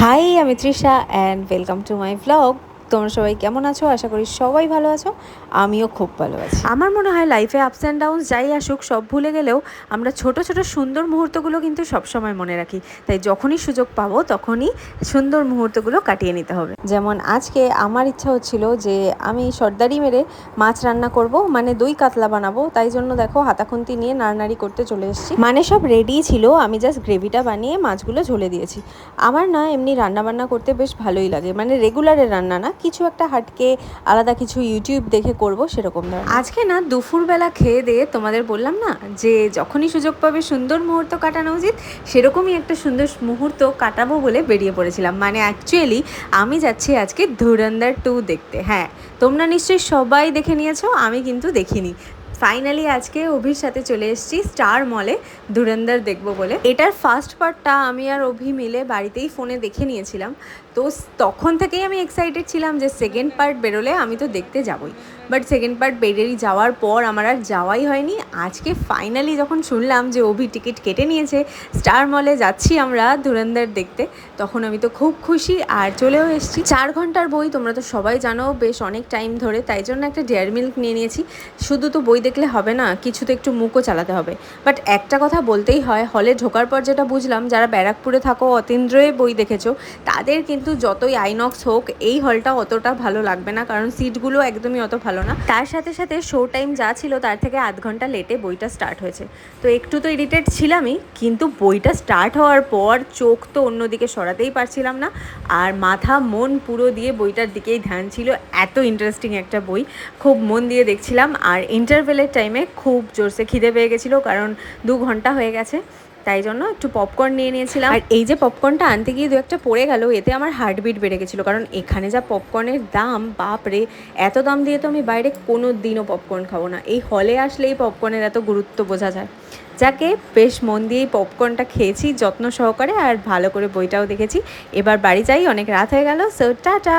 High, আমি Trisha and welcome to my vlog. তোমরা সবাই কেমন আছো? আশা করি সবাই ভালো আছো। আমিও খুব ভালো আছি। আমার মনে হয় লাইফে আপস অ্যান্ড ডাউনস যাই আসুক সব ভুলে গেলেও আমরা ছোট ছোট সুন্দর মুহূর্তগুলো কিন্তু সবসময় মনে রাখি। তাই যখনই সুযোগ পাবো তখনই সুন্দর মুহূর্তগুলো কাটিয়ে নিতে হবে। যেমন আজকে আমার ইচ্ছা হচ্ছিল যে আমি সর্দারি মেরে মাছ রান্না করব, মানে দই কাতলা বানাবো। তাই জন্য দেখো হাতাখুন্তি নিয়ে নাড়ানাড়ি করতে চলে এসেছি। মানে সব রেডি ছিল, আমি জাস্ট গ্রেভিটা বানিয়ে মাছগুলো ঝোলে দিয়েছি। আমার না এমনি রান্নাবান্না করতে বেশ ভালোই লাগে, মানে রেগুলারের রান্না না, কিছু একটা হাটকে আলাদা কিছু ইউটিউব দেখে করব সেরকম ধরনের। আজকে না দুপুরবেলা খেয়ে দিয়ে তোমাদের বললাম না যে যখনই সুযোগ পাবে সুন্দর মুহূর্ত কাটানো উচিত, সেরকমই একটা সুন্দর মুহূর্ত কাটাবো বলে বেরিয়ে পড়েছিলাম। মানে অ্যাকচুয়ালি আমি যাচ্ছি আজকে ধুরন্ধর 2 দেখতে। হ্যাঁ, তোমরা নিশ্চয়ই সবাই দেখে নিয়েছো, আমি কিন্তু দেখিনি। ফাইনালি আজকে অভির সাথে চলে এসেছি স্টার মলে ধুরন্ধর দেখবো বলে। এটার ফার্স্ট পার্টটা আমি আর অভি মিলে বাড়িতেই ফোনে দেখে নিয়েছিলাম, তো তখন থেকেই আমি এক্সাইটেড ছিলাম যে সেকেন্ড পার্ট বেরোলে আমি তো দেখতে যাবই। বাট সেকেন্ড পার্ট বেরিয়ে যাওয়ার পর আমার আর যাওয়াই হয়নি। আজকে ফাইনালি যখন শুনলাম যে অভি টিকিট কেটে নিয়েছে, স্টার মলে যাচ্ছি আমরা ধুরন্ধর দেখতে, তখন আমি তো খুব খুশি আর চলেও এসেছি। 4 ঘন্টার বই, তোমরা তো সবাই জানো, বেশ অনেক টাইম ধরে। তাই জন্য একটা ডেয়ারি মিল্ক নিয়ে নিয়েছি। শুধু তো বই দেখলে হবে না, কিছু তো একটু মুখও চালাতে হবে। বাট একটা কথা বলতেই হয়, হলে ঢোকার পর যেটা বুঝলাম, যারা ব্যারাকপুরে থাকো অতীন্দ্রয়ে বই দেখেছো, তাদের কিন্তু যতই আইনক্স হোক এই হলটা অতটা ভালো লাগবে না, কারণ সিটগুলো একদমই অত ভালো না। তার সাথে সাথে শো টাইম যা ছিল তার থেকে আধ ঘন্টা লেটে বইটা স্টার্ট হয়েছে। তো একটু তো ইরিটেট ছিলামই, কিন্তু বইটা স্টার্ট হওয়ার পর চোখ তো অন্যদিকে সরাতেই পারছিলাম না, আর মাথা মন পুরো দিয়ে বইটার দিকেই ধ্যান ছিল। এত ইন্টারেস্টিং একটা বই, খুব মন দিয়ে দেখছিলাম। আর ইন্টারভেলের টাইমে খুব জোরসে খিদে পেয়ে গেছিলো, কারণ 2 ঘন্টা হয়ে গেছে। তাই জন্য একটু পপকর্ন নিয়ে নিয়েছিলাম। আর এই যে পপকর্নটা আনতে গিয়ে 2-একটা পড়ে গেল, এতে আমার হার্টবিট বেড়ে গেছিলো। কারণ এখানে যা পপকর্নের দাম, বাপ রে, এত দাম দিয়ে তো আমি বাইরে কোনো দিনও পপকর্ন খাবো না। এই হলে আসলেই পপকর্নের এত গুরুত্ব বোঝা যায়। যাকে বেশ মন দিয়েই পপকর্নটা খেয়েছি যত্ন সহকারে, আর ভালো করে বইটাও দেখেছি। এবার বাড়ি যাই, অনেক রাত হয়ে গেল। So tata.